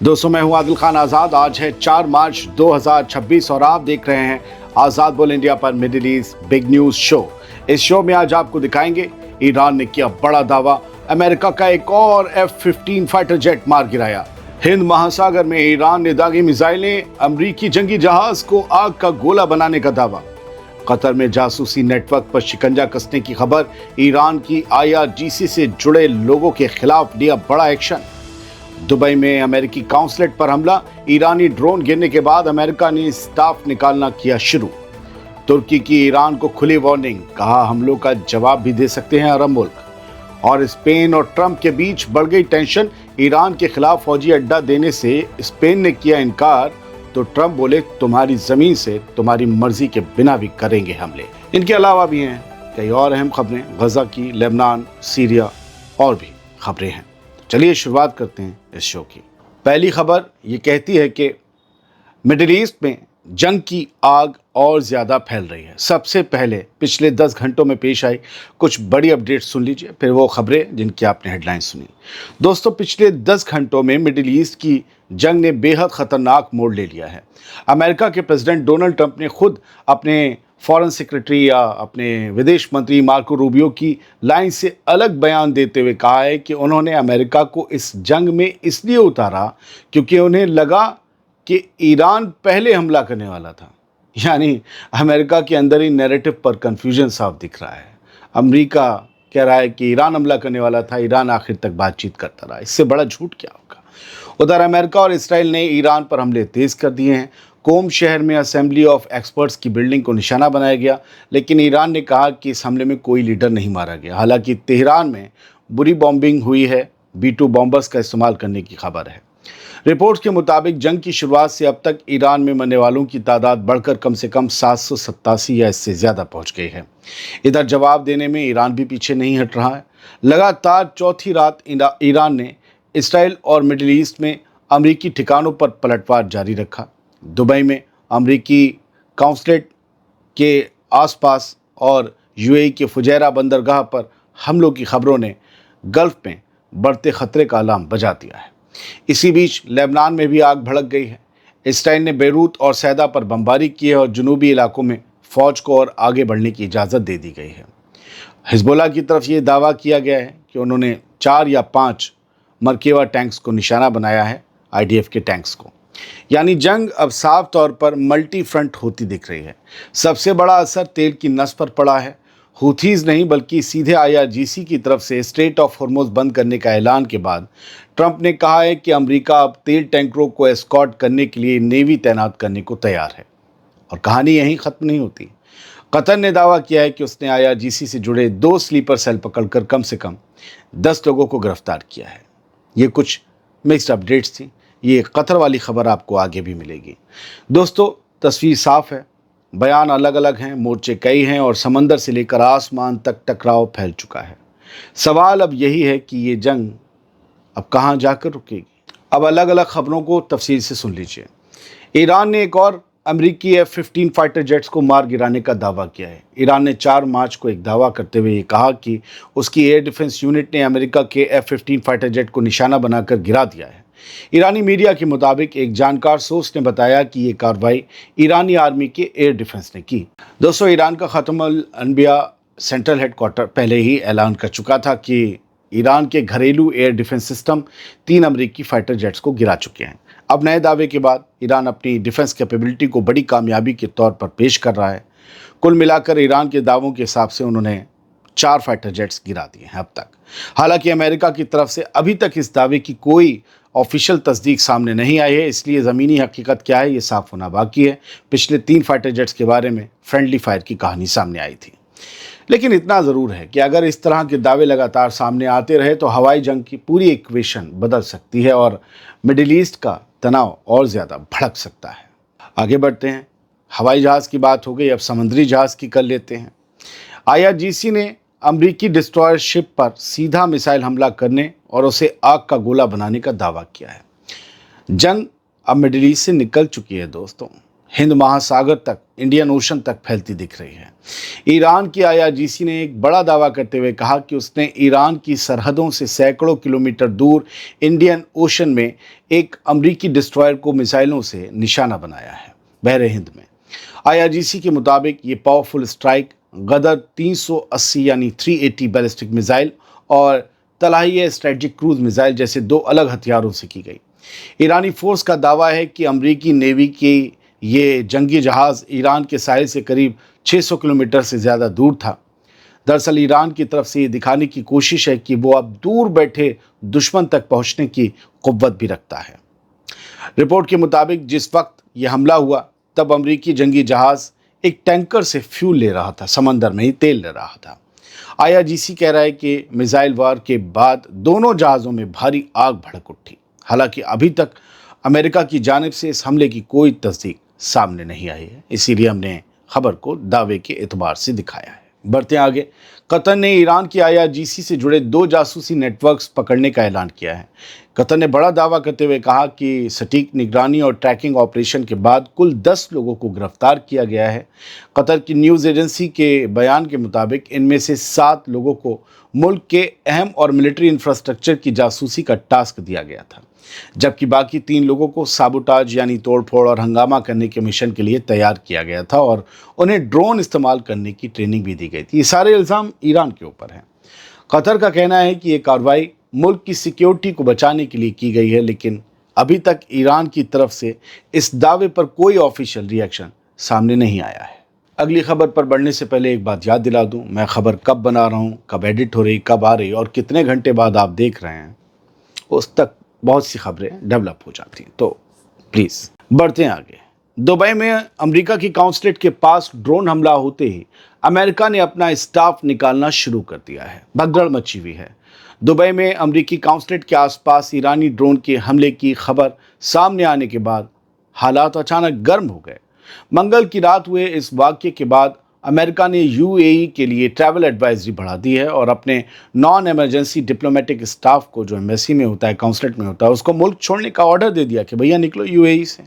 दोस्तों, मैं हूं आदिल खान आज़ाद। आज है 4 मार्च 2026 और आप देख रहे हैं आज़ाद बोल इंडिया पर middle east big news show. इस शो में आज आपको दिखाएंगे ईरान ने किया बड़ा दावा, अमेरिका का एक और F-15 फाइटर जेट मार गिराया, हिंद महासागर में ईरान ने दागी मिसाइलें, अमरीकी जंगी जहाज को आग का गोला बनाने का दावा, कतर में जासूसी नेटवर्क पर शिकंजा कसने की खबर, ईरान की IRGC से जुड़े लोगों के खिलाफ लिया बड़ा एक्शन, दुबई में अमेरिकी काउंसलेट पर हमला, ईरानी ड्रोन गिरने के बाद अमेरिका ने स्टाफ निकालना किया शुरू, तुर्की की ईरान को खुली वार्निंग, कहा हमलों का जवाब भी दे सकते हैं अरब मुल्क, और स्पेन और ट्रंप के बीच बढ़ गई टेंशन, ईरान के खिलाफ फौजी अड्डा देने से स्पेन ने किया इनकार तो ट्रंप बोले तुम्हारी जमीन से तुम्हारी मर्जी के बिना भी करेंगे हमले। इनके अलावा भी हैं कई और अहम खबरें, गजा की, लेबनान, सीरिया और भी खबरें हैं। चलिए शुरुआत करते हैं इस शो की। पहली खबर ये कहती है कि मिडिल ईस्ट में जंग की आग और ज़्यादा फैल रही है। सबसे पहले पिछले 10 घंटों में पेश आई कुछ बड़ी अपडेट सुन लीजिए, फिर वो खबरें जिनकी आपने हेडलाइन सुनी। दोस्तों, पिछले 10 घंटों में मिडिल ईस्ट की जंग ने बेहद ख़तरनाक मोड़ ले लिया है। अमेरिका के प्रेसिडेंट डोनाल्ड ट्रंप ने खुद अपने फॉरेन सेक्रेटरी या अपने विदेश मंत्री मार्को रूबियो की लाइन से अलग बयान देते हुए कहा है कि उन्होंने अमेरिका को इस जंग में इसलिए उतारा क्योंकि उन्हें लगा कि ईरान पहले हमला करने वाला था। यानी अमेरिका के अंदर ही नैरेटिव पर कन्फ्यूजन साफ दिख रहा है। अमेरिका कह रहा है कि ईरान हमला करने वाला था, ईरान आखिर तक बातचीत करता रहा। इससे बड़ा झूठ क्या होगा। उधर अमेरिका और इसराइल ने ईरान पर हमले तेज कर दिए हैं। कोम शहर में असेंबली ऑफ एक्सपर्ट्स की बिल्डिंग को निशाना बनाया गया, लेकिन ईरान ने कहा कि इस हमले में कोई लीडर नहीं मारा गया। हालांकि तेहरान में बुरी बॉम्बिंग हुई है, B-2 बॉम्बर्स का इस्तेमाल करने की खबर है। रिपोर्ट्स के मुताबिक जंग की शुरुआत से अब तक ईरान में मरने वालों की तादाद बढ़कर कम से कम 787 या इससे ज़्यादा पहुंच गई है। इधर जवाब देने में ईरान भी पीछे नहीं हट रहा है। लगातार चौथी रात ईरान ने इसराइल और मिडिल ईस्ट में अमरीकी ठिकानों पर पलटवार जारी रखा। दुबई में अमरीकी काउंसलेट के आसपास और UAE के फुजैरा बंदरगाह पर हमलों की खबरों ने गल्फ में बढ़ते खतरे का अलार्म बजा दिया है। इसी बीच लेबनान में भी आग भड़क गई है। इसराइल ने बेरूत और सैदा पर बमबारी की है और जुनूबी इलाकों में फौज को और आगे बढ़ने की इजाज़त दे दी गई है। हिजबुल्लाह की तरफ ये दावा किया गया है कि उन्होंने 4 या 5 मर्केवा टैंक्स को निशाना बनाया है, IDF के टैंक्स को। यानी जंग अब साफ तौर पर मल्टी फ्रंट होती दिख रही है। सबसे बड़ा असर तेल की नस पर पड़ा है। हुथीज नहीं बल्कि सीधे IRGC की तरफ से स्ट्रेट ऑफ हॉर्मुज़ बंद करने का ऐलान के बाद ट्रंप ने कहा है कि अमेरिका अब तेल टैंकरों को एस्कॉर्ट करने के लिए नेवी तैनात करने को तैयार है। और कहानी यहीं ख़त्म नहीं होती। कतर ने दावा किया है कि उसने IRGC से जुड़े 2 स्लीपर सेल पकड़कर कम से कम 10 लोगों को गिरफ्तार किया है। ये कुछ मिक्स्ड अपडेट्स थी। ये कतर वाली खबर आपको आगे भी मिलेगी। दोस्तों, तस्वीर साफ है, बयान अलग अलग हैं, मोर्चे कई हैं और समंदर से लेकर आसमान तक टकराव फैल चुका है। सवाल अब यही है कि ये जंग अब कहाँ जाकर रुकेगी। अब अलग अलग खबरों को तफसील से सुन लीजिए। ईरान ने एक और अमरीकी F-15 फाइटर जेट्स को मार गिराने का दावा किया है। ईरान ने 4 मार्च को एक दावा करते हुए ये कहा कि उसकी एयर डिफेंस यूनिट ने अमेरिका के F-15 फाइटर जेट को निशाना बनाकर गिरा दिया है। ईरानी मीडिया के मुताबिक एक जानकार सोर्स ने बताया कि ये कार्रवाई ईरानी आर्मी के एयर डिफेंस ने की। दोस्तों, ईरान का ख़ातमुल अनबिया सेंट्रल हेडक्वार्टर पहले ही ऐलान कर चुका था कि ईरान के घरेलू एयर डिफेंस सिस्टम 3 अमरीकी फाइटर जेट्स को गिरा चुके हैं। अब नए दावे के बाद ईरान अपनी डिफेंस कैपेबिलिटी को बड़ी कामयाबी के तौर पर पेश कर रहा है। कुल मिलाकर ईरान के दावों के हिसाब से उन्होंने 4 फाइटर जेट्स गिरा दिए हैं अब तक। हालांकि अमेरिका की तरफ से अभी तक इस दावे की कोई ऑफिशियल तस्दीक सामने नहीं आई है, इसलिए ज़मीनी हकीकत क्या है ये साफ होना बाकी है। पिछले 3 फाइटर जेट्स के बारे में फ्रेंडली फायर की कहानी सामने आई थी। लेकिन इतना ज़रूर है कि अगर इस तरह के दावे लगातार सामने आते रहे तो हवाई जंग की पूरी इक्वेशन बदल सकती है और मिडिल ईस्ट का तनाव और ज़्यादा भड़क सकता है। आगे बढ़ते हैं। हवाई जहाज़ की बात हो गई, अब समुद्री जहाज़ की कर लेते हैं। IRGC ने अमरीकी डिस्ट्रॉयर शिप पर सीधा मिसाइल हमला करने और उसे आग का गोला बनाने का दावा किया है। जंग अब मिडिल ईस्ट से निकल चुकी है दोस्तों। हिंद महासागर तक, इंडियन ओशन तक फैलती दिख रही है। ईरान की आईआरजीसी ने एक बड़ा दावा करते हुए कहा कि उसने ईरान की सरहदों से सैकड़ों किलोमीटर दूर इंडियन ओशन में एक अमरीकी डिस्ट्रॉयर को मिसाइलों से निशाना बनाया है, बहरे हिंद में। आईआरजीसी के मुताबिक ये पावरफुल स्ट्राइक गदर 380 यानी 380 बैलिस्टिक मिसाइल और तलाहिया स्ट्रेटेजिक क्रूज मिसाइल जैसे दो अलग हथियारों से की गई। ईरानी फोर्स का दावा है कि अमरीकी नेवी के ये जंगी जहाज़ ईरान के साहिल से करीब 600 किलोमीटर से ज़्यादा दूर था। दरअसल ईरान की तरफ से ये दिखाने की कोशिश है कि वो अब दूर बैठे दुश्मन तक पहुंचने की कुव्वत भी रखता है। रिपोर्ट के मुताबिक जिस वक्त ये हमला हुआ तब अमरीकी जंगी जहाज़ एक टैंकर से फ्यूल ले रहा था, समंदर में ही तेल ले रहा था। आईआरजीसी कह रहा है कि मिसाइल वार के बाद दोनों जहाज़ों में भारी आग भड़क उठी। हालांकि अभी तक अमेरिका की जानिब से इस हमले की कोई तस्दीक सामने नहीं आई है, इसीलिए हमने खबर को दावे के एतबार से दिखाया है। बढ़ते आगे, कतर ने ईरान की आईआरजीसी से जुड़े 2 जासूसी नेटवर्क्स पकड़ने का ऐलान किया है। कतर ने बड़ा दावा करते हुए कहा कि सटीक निगरानी और ट्रैकिंग ऑपरेशन के बाद कुल 10 लोगों को गिरफ्तार किया गया है। कतर की न्यूज़ एजेंसी के बयान के मुताबिक इनमें से 7 लोगों को मुल्क के अहम और मिलिट्री इंफ्रास्ट्रक्चर की जासूसी का टास्क दिया गया था, जबकि बाकी 3 लोगों को साबोटाज यानी तोड़फोड़ और हंगामा करने के मिशन के लिए तैयार किया गया था और उन्हें ड्रोन इस्तेमाल करने की ट्रेनिंग भी दी गई थी। ये सारे इल्ज़ाम ईरान के ऊपर हैं। कतर का कहना है कि ये कार्रवाई मुल्क की सिक्योरिटी को बचाने के लिए की गई है, लेकिन अभी तक ईरान की तरफ से इस दावे पर कोई ऑफिशियल रिएक्शन सामने नहीं आया है। अगली खबर पर बढ़ने से पहले एक बात याद दिला दूं, मैं खबर कब बना रहा हूं, कब एडिट हो रही, कब आ रही और कितने घंटे बाद आप देख रहे हैं, उस तक बहुत सी खबरें डेवलप हो जाती हैं, तो प्लीज़ बढ़ते हैं आगे। दुबई में अमेरिका की काउंसलेट के पास ड्रोन हमला होते ही अमेरिका ने अपना स्टाफ निकालना शुरू कर दिया है। भगदड़ मची हुई है। दुबई में अमेरिकी काउंसलेट के आसपास ईरानी ड्रोन के हमले की खबर सामने आने के बाद हालात अचानक गर्म हो गए। मंगल की रात हुए इस वाक़ये के बाद अमेरिका ने यूएई के लिए ट्रैवल एडवाइजरी बढ़ा दी है और अपने नॉन एमरजेंसी डिप्लोमेटिक स्टाफ को, जो एम्बेसी में होता है, काउंसलेट में होता है, उसको मुल्क छोड़ने का ऑर्डर दे दिया कि भैया निकलो यूएई से।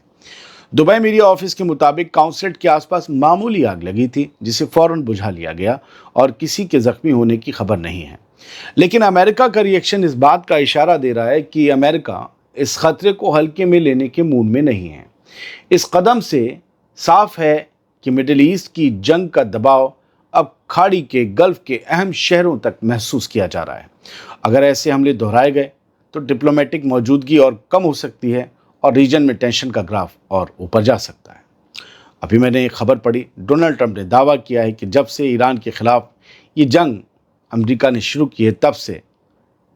दुबई मीडिया ऑफिस के मुताबिक काउंसलेट के आसपास मामूली आग लगी थी, जिसे फ़ौरन बुझा लिया गया और किसी के ज़ख्मी होने की खबर नहीं है। लेकिन अमेरिका का रिएक्शन इस बात का इशारा दे रहा है कि अमेरिका इस खतरे को हल्के में लेने के मूड में नहीं है। इस कदम से साफ है कि मिडिल ईस्ट की जंग का दबाव अब खाड़ी के गल्फ के अहम शहरों तक महसूस किया जा रहा है। अगर ऐसे हमले दोहराए गए तो डिप्लोमेटिक मौजूदगी और कम हो सकती है और रीजन में टेंशन का ग्राफ और ऊपर जा सकता है। अभी मैंने एक खबर पढ़ी, डोनाल्ड ट्रंप ने दावा किया है कि जब से ईरान के खिलाफ ये जंग अमेरिका ने शुरू की है, तब से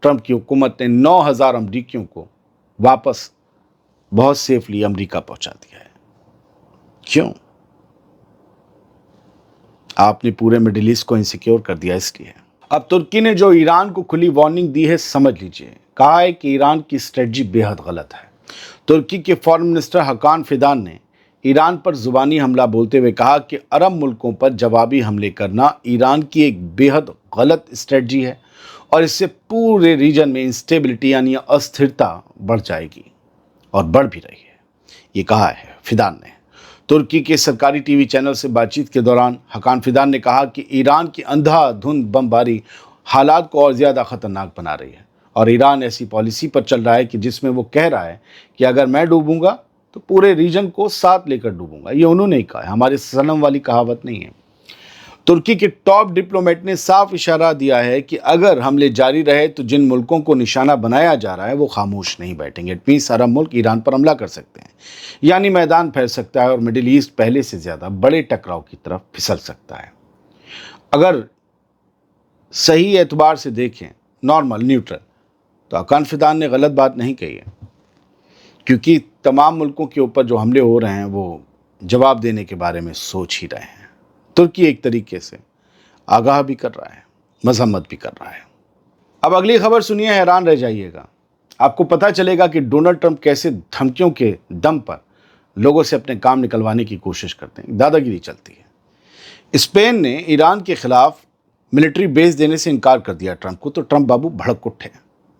ट्रंप की हुकूमत ने 9,000 अमरीकियों को वापस बहुत सेफली अमेरिका पहुंचा दिया है। क्यों? आपने पूरे मिडिल ईस्ट को इनसिक्योर कर दिया, इसलिए। अब तुर्की ने जो ईरान को खुली वार्निंग दी है, समझ लीजिए। कहा है कि ईरान की स्ट्रेटजी बेहद गलत है। तुर्की के फॉरेन मिनिस्टर हकान फिदान ने ईरान पर जुबानी हमला बोलते हुए कहा कि अरब मुल्कों पर जवाबी हमले करना ईरान की एक बेहद गलत स्ट्रेटजी है और इससे पूरे रीजन में इंस्टेबिलिटी यानी अस्थिरता बढ़ जाएगी और बढ़ भी रही है, ये कहा है फिदान ने। तुर्की के सरकारी टीवी चैनल से बातचीत के दौरान हकान फिदान ने कहा कि ईरान की अंधाधुंध बमबारी हालात को और ज़्यादा ख़तरनाक बना रही है और ईरान ऐसी पॉलिसी पर चल रहा है कि जिसमें वो कह रहा है कि अगर मैं डूबूंगा तो पूरे रीजन को साथ लेकर डूबूंगा। ये उन्होंने ही कहा है, हमारे सनम वाली कहावत नहीं है। तुर्की के टॉप डिप्लोमेट ने साफ इशारा दिया है कि अगर हमले जारी रहे तो जिन मुल्कों को निशाना बनाया जा रहा है वो खामोश नहीं बैठेंगे। इट मीन्स अरब मुल्क ईरान पर हमला कर सकते हैं, यानी मैदान फैल सकता है और मिडिल ईस्ट पहले से ज़्यादा बड़े टकराव की तरफ फिसल सकता है। अगर सही एतबार से देखें, नॉर्मल न्यूट्रल, तो हकान फिदान ने गलत बात नहीं कही है, क्योंकि तमाम मुल्कों के ऊपर जो हमले हो रहे हैं वो जवाब देने के बारे में सोच ही रहे हैं। तुर्की एक तरीके से आगाह भी कर रहा है, मजम्मत भी कर रहा है। अब अगली खबर सुनिए, हैरान रह जाइएगा। आपको पता चलेगा कि डोनाल्ड ट्रंप कैसे धमकियों के दम पर लोगों से अपने काम निकलवाने की कोशिश करते हैं, दादागिरी चलती है। स्पेन ने ईरान के खिलाफ मिलिट्री बेस देने से इनकार कर दिया ट्रंप को, तो ट्रंप बाबू भड़क उठे,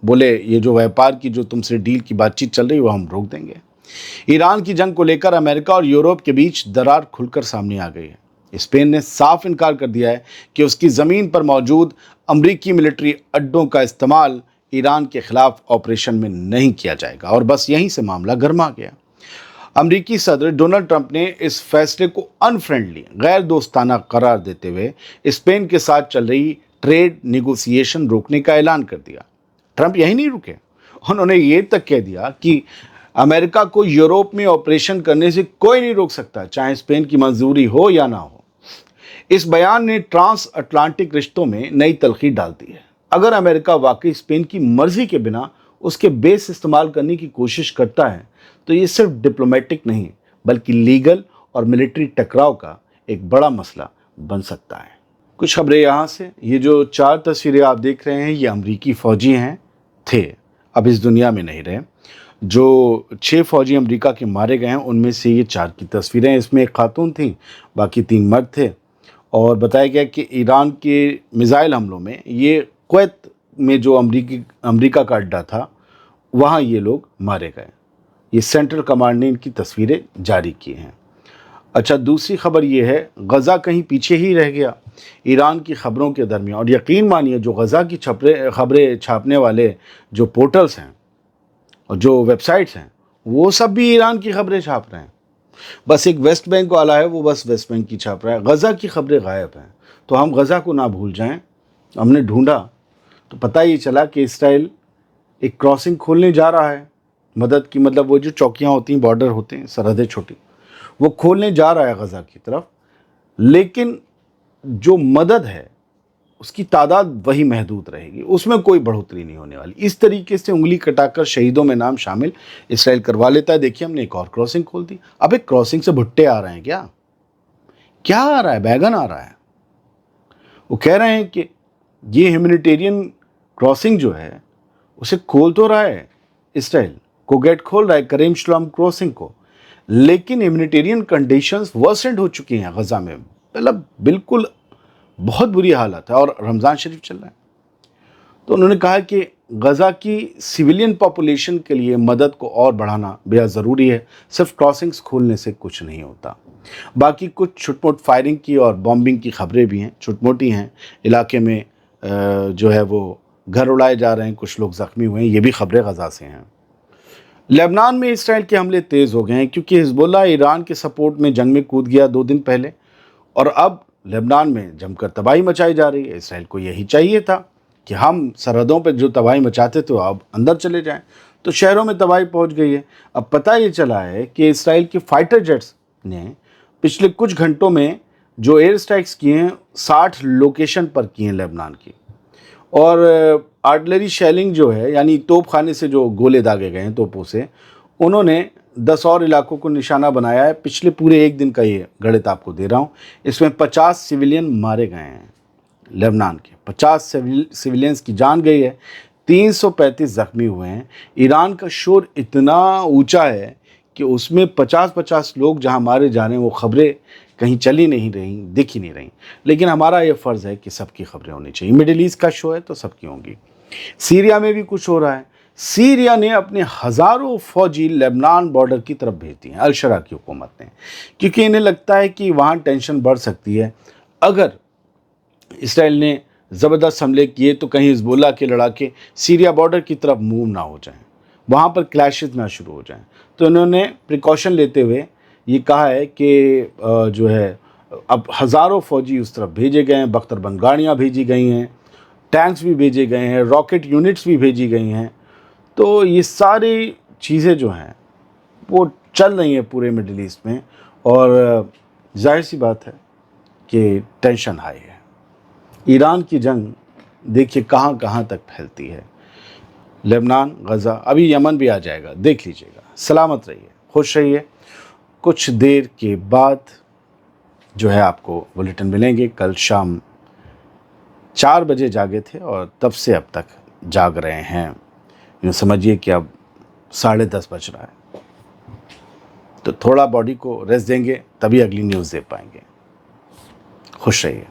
बोले ये जो व्यापार की जो तुमसे डील की बातचीत चल रही है वो हम रोक देंगे। ईरान की जंग को लेकर अमेरिका और यूरोप के बीच दरार खुलकर सामने आ गई है। स्पेन ने साफ इनकार कर दिया है कि उसकी ज़मीन पर मौजूद अमरीकी मिलिट्री अड्डों का इस्तेमाल ईरान के खिलाफ ऑपरेशन में नहीं किया जाएगा, और बस यहीं से मामला गर्मा गया। अमरीकी सदर डोनाल्ड ट्रंप ने इस फैसले को अनफ्रेंडली, गैर दोस्ताना करार देते हुए स्पेन के साथ चल रही ट्रेड निगोसिएशन रोकने का ऐलान कर दिया। ट्रंप यही नहीं रुके, उन्होंने ये तक कह दिया कि अमेरिका को यूरोप में ऑपरेशन करने से कोई नहीं रोक सकता, चाहे स्पेन की मंजूरी हो या ना हो। इस बयान ने ट्रांस अटलांटिक रिश्तों में नई तलखी डाल दी है। अगर अमेरिका वाकई स्पेन की मर्जी के बिना उसके बेस इस्तेमाल करने की कोशिश करता है तो ये सिर्फ डिप्लोमेटिक नहीं बल्कि लीगल और मिलिट्री टकराव का एक बड़ा मसला बन सकता है। कुछ खबरें यहाँ से। ये जो 4 तस्वीरें आप देख रहे हैं ये अमरीकी फ़ौजी थे, अब इस दुनिया में नहीं रहे। जो 6 फ़ौजी अमेरिका के मारे गए हैं उनमें से ये 4 की तस्वीरें हैं। इसमें एक खातून थी, बाकी 3 मर्द थे। और बताया गया कि ईरान के मिसाइल हमलों में ये कुवैत में जो अमेरिका का अड्डा था वहाँ ये लोग मारे गए। ये सेंट्रल कमांड ने इनकी तस्वीरें जारी की हैं। अच्छा, दूसरी खबर ये है, गज़ा कहीं पीछे ही रह गया ईरान की खबरों के दरमियान। और यकीन मानिए जो गज़ा की खबरें छापने वाले जो पोर्टल्स हैं और जो वेबसाइट्स हैं वो सब भी ईरान की खबरें छाप रहे हैं। बस एक वेस्ट बैंक वाला है, वो बस वेस्ट बैंक की छाप रहा है, गज़ा की खबरें गायब हैं। तो हम गज़ा को ना भूल जाएं। हमने ढूंढा तो पता ये चला कि इसराइल एक क्रॉसिंग खोलने जा रहा है मदद की, मतलब वो जो चौकियाँ होती हैं, बॉर्डर होते हैं, सरहदें छोटी, वो खोलने जा रहा है गज़ा की तरफ। लेकिन जो मदद है उसकी तादाद वही महदूद रहेगी, उसमें कोई बढ़ोतरी नहीं होने वाली। इस तरीके से उंगली कटाकर शहीदों में नाम शामिल इसराइल करवा लेता है। देखिए हमने एक और क्रॉसिंग खोल दी। अब एक क्रॉसिंग से भुट्टे आ रहे हैं क्या आ रहा है? बैगन आ रहा है। वो कह रहे हैं कि ये ह्यूमैनिटेरियन क्रॉसिंग जो है उसे खोल तो रहा है, इसराइल को गेट खोल रहा है, करीम शलोम क्रॉसिंग को, लेकिन ह्यूमैनिटेरियन कंडीशंस वर्सेंट हो चुकी हैं गज़ा में। मतलब बिल्कुल बहुत बुरी हालत है और रमज़ान शरीफ चल रहा है। तो उन्होंने कहा कि गज़ा की सिविलियन पॉपुलेशन के लिए मदद को और बढ़ाना बेहद ज़रूरी है, सिर्फ क्रॉसिंग्स खोलने से कुछ नहीं होता। बाकी कुछ छुटमुट फायरिंग की और बॉम्बिंग की खबरें भी हैं, छुटमुटी हैं। इलाके में जो है वो घर उड़ाए जा रहे हैं, कुछ लोग ज़ख्मी हुए हैं, ये भी खबरें गज़ा से हैं। लेबनान में इसराइल के हमले तेज़ हो गए हैं क्योंकि हिजबुल्लाह ईरान के सपोर्ट में जंग में कूद गया 2 दिन पहले, और अब लेबनान में जमकर तबाही मचाई जा रही है। इसराइल को यही चाहिए था कि हम सरहदों पर जो तबाही मचाते थे अब अंदर चले जाएं, तो शहरों में तबाही पहुंच गई है। अब पता ये चला है कि इसराइल के फाइटर जेट्स ने पिछले कुछ घंटों में जो एयर स्ट्राइक्स किए हैं 60 लोकेशन पर किए हैं लेबनान की, और आर्टिलरी शेलिंग जो है यानी तोप खाने से जो गोले दागे गए हैं तोपों से, उन्होंने 10 और इलाकों को निशाना बनाया है। पिछले पूरे 1 दिन का ये गणित आपको दे रहा हूँ। इसमें 50 सिविलियन मारे गए हैं लेबनान के, 50 सिविलियंस की जान गई है, 335 जख्मी हुए हैं। ईरान का शोर इतना ऊंचा है कि उसमें 50-50 लोग जहां मारे जा रहे हैं वो खबरें कहीं चली नहीं रही, दिख ही नहीं रही। लेकिन हमारा ये फ़र्ज़ है कि सबकी खबरें होनी चाहिए। मिडिल ईस्ट का शो है तो सबकी होंगी। सीरिया में भी कुछ हो रहा है। सीरिया ने अपने हज़ारों फ़ौजी लेबनान बॉर्डर की तरफ भेज दिए हैं अल-शरा की हुकूमत ने, क्योंकि इन्हें लगता है कि वहाँ टेंशन बढ़ सकती है। अगर इसराइल ने ज़बरदस्त हमले किए तो कहीं हिजबुल्लाह के लड़ाके सीरिया बॉर्डर की तरफ मूव ना हो जाएं, वहाँ पर क्लैशेस ना शुरू हो जाएं। तो इन्होंने प्रिकॉशन लेते हुए ये कहा है कि जो है अब हज़ारों फ़ौजी उस तरफ भेजे गए हैं, बख्तरबंद गाड़ियाँ भेजी गई हैं, टैंक्स भी भेजे गए हैं, रॉकेट यूनिट्स भी भेजी गई हैं। तो ये सारी चीज़ें जो हैं वो चल रही हैं पूरे मिडिल ईस्ट में, और जाहिर सी बात है कि टेंशन हाई है। ईरान की जंग देखिए कहाँ कहाँ तक फैलती है। लेबनान, गज़ा, अभी यमन भी आ जाएगा, देख लीजिएगा। सलामत रहिए, खुश रहिए। कुछ देर के बाद जो है आपको बुलेटिन मिलेंगे। कल शाम 4 बजे जागे थे और तब से अब तक जाग रहे हैं। यूँ समझिए कि अब 10:30 बज रहा है, तो थोड़ा बॉडी को रेस्ट देंगे तभी अगली न्यूज़ दे पाएंगे। खुश रहिए।